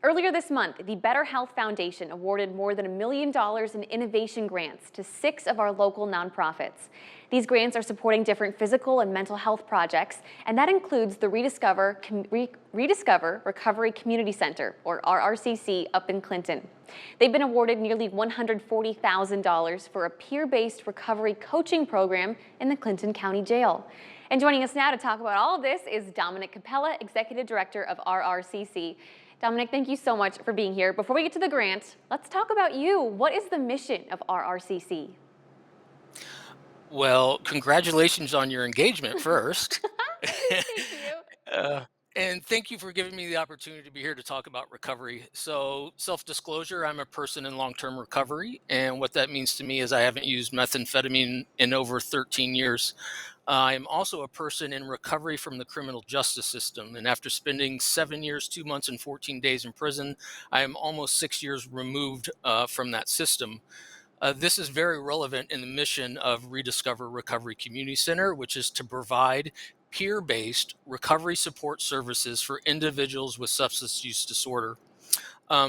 Earlier this month, the Better Health Foundation awarded more than $1 million in innovation grants to 6 of our local nonprofits. These grants are supporting different physical and mental health projects, and that includes the Rediscover Recovery Community Center, or RRCC, up in Clinton. They've been awarded nearly $140,000 for a peer-based recovery coaching program in the Clinton County Jail. And joining us now to talk about all of this is Dominic Capella, Executive Director of RRCC. Dominic, thank you so much for being here. Before we get to the grant, let's talk about you. What is the mission of RRCC? Well, congratulations on your engagement first. Thank you. Uh, and thank you for giving me the opportunity to be here to talk about recovery. So, self-disclosure, I'm a person in long-term recovery, and what that means to me is I haven't used methamphetamine in over 13 years. I'm also a person in recovery from the criminal justice system, and after spending 7 years, 2 months, and 14 days in prison, I am almost 6 years removed from that system. This is very relevant in the mission of Rediscover Recovery Community Center, which is to provide peer-based recovery support services for individuals with substance use disorder.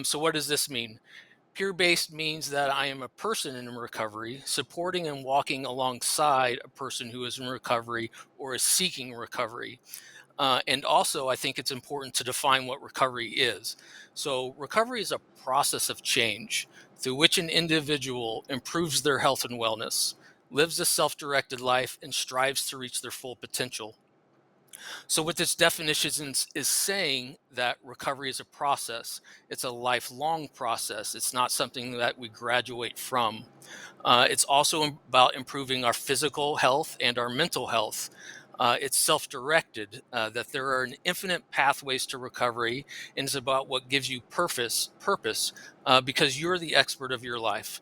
So what does this mean? Peer-based means that I am a person in recovery, supporting and walking alongside a person who is in recovery or is seeking recovery. And also, I think it's important to define what recovery is. So, recovery is a process of change through which an individual improves their health and wellness, lives a self directed life, and strives to reach their full potential. So, what this definition is saying that recovery is a process. It's a lifelong process. It's not something that we graduate from. It's also about improving our physical health and our mental health. It's self-directed, that there are an infinite pathways to recovery, and it's about what gives you purpose, because you're the expert of your life.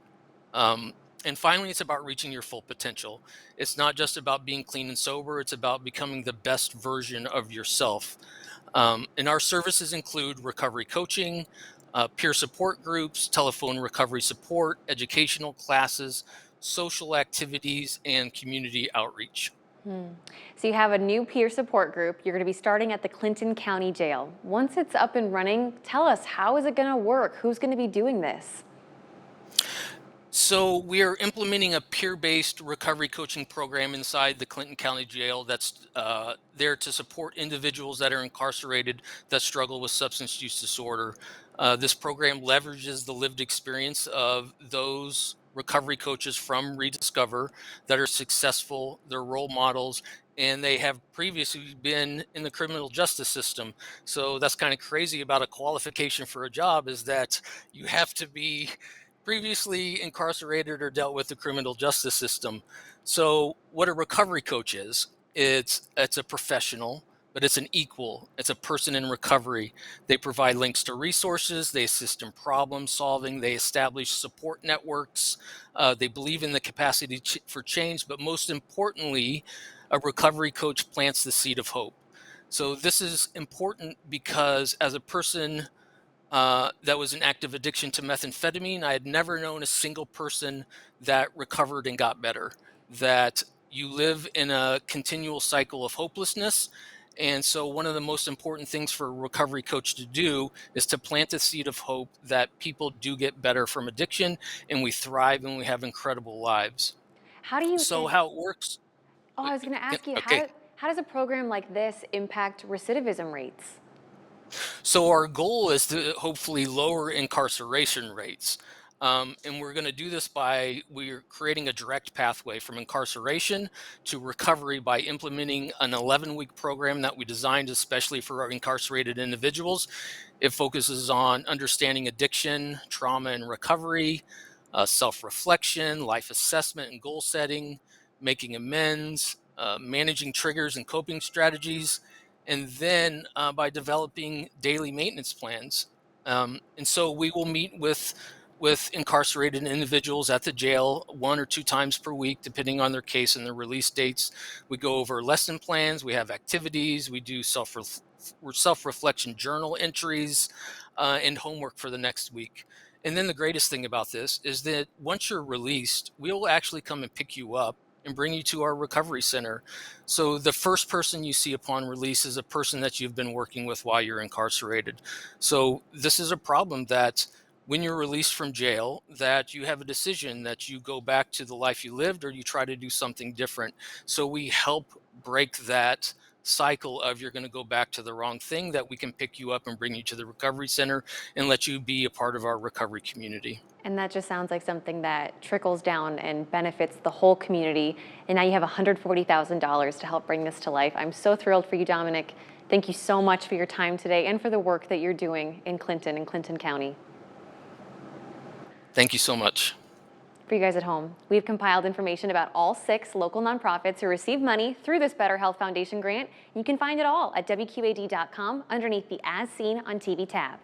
And finally, it's about reaching your full potential. It's not just about being clean and sober, it's about becoming the best version of yourself. And our services include recovery coaching, peer support groups, telephone recovery support, educational classes, social activities, and community outreach. Hmm. So you have a new peer support group. You're going to be starting at the Clinton County Jail. Once it's up and running, tell us, how is it going to work? Who's going to be doing this? So we are implementing a peer-based recovery coaching program inside the Clinton County Jail that's there to support individuals that are incarcerated that struggle with substance use disorder. This program leverages the lived experience of those recovery coaches from Rediscover that are successful, they're role models, and they have previously been in the criminal justice system. So that's kind of crazy about a qualification for a job, is that you have to be previously incarcerated or dealt with the criminal justice system. So what a recovery coach is, it's a professional, but it's an equal. It's a person in recovery. They provide links to resources, they assist in problem solving, they establish support networks, they believe in the capacity for change, but most importantly, a recovery coach plants the seed of hope. So this is important because as a person that was an active addiction to methamphetamine, I had never known a single person that recovered and got better. That you live in a continual cycle of hopelessness. And so, one of the most important things for a recovery coach to do is to plant a seed of hope that people do get better from addiction and we thrive and we have incredible lives. How do you So, think? how it works? Oh, I was going to ask you, Okay. how does a program like this impact recidivism rates? So our goal is to hopefully lower incarceration rates. And we're going to do this by we're creating a direct pathway from incarceration to recovery by implementing an 11-week program that we designed especially for our incarcerated individuals. It focuses on understanding addiction, trauma and recovery, self-reflection, life assessment and goal setting, making amends, managing triggers and coping strategies, and then by developing daily maintenance plans. And so we will meet with incarcerated individuals at the jail 1 or 2 times per week, depending on their case and their release dates. We go over lesson plans, we have activities, we do self-reflection journal entries, and homework for the next week. And then the greatest thing about this is that once you're released, we will actually come and pick you up and bring you to our recovery center. So the first person you see upon release is a person that you've been working with while you're incarcerated. So this is a problem that when you're released from jail, that you have a decision that you go back to the life you lived or you try to do something different. So we help break that cycle of you're going to go back to the wrong thing, that we can pick you up and bring you to the recovery center and let you be a part of our recovery community. And that just sounds like something that trickles down and benefits the whole community. And now you have $140,000 to help bring this to life. I'm so thrilled for you, Dominic. Thank you so much for your time today and for the work that you're doing in Clinton and Clinton County. Thank you so much. For you guys at home, we've compiled information about all 6 local nonprofits who receive money through this Better Health Foundation grant. You can find it all at WQAD.com underneath the As Seen on TV tab.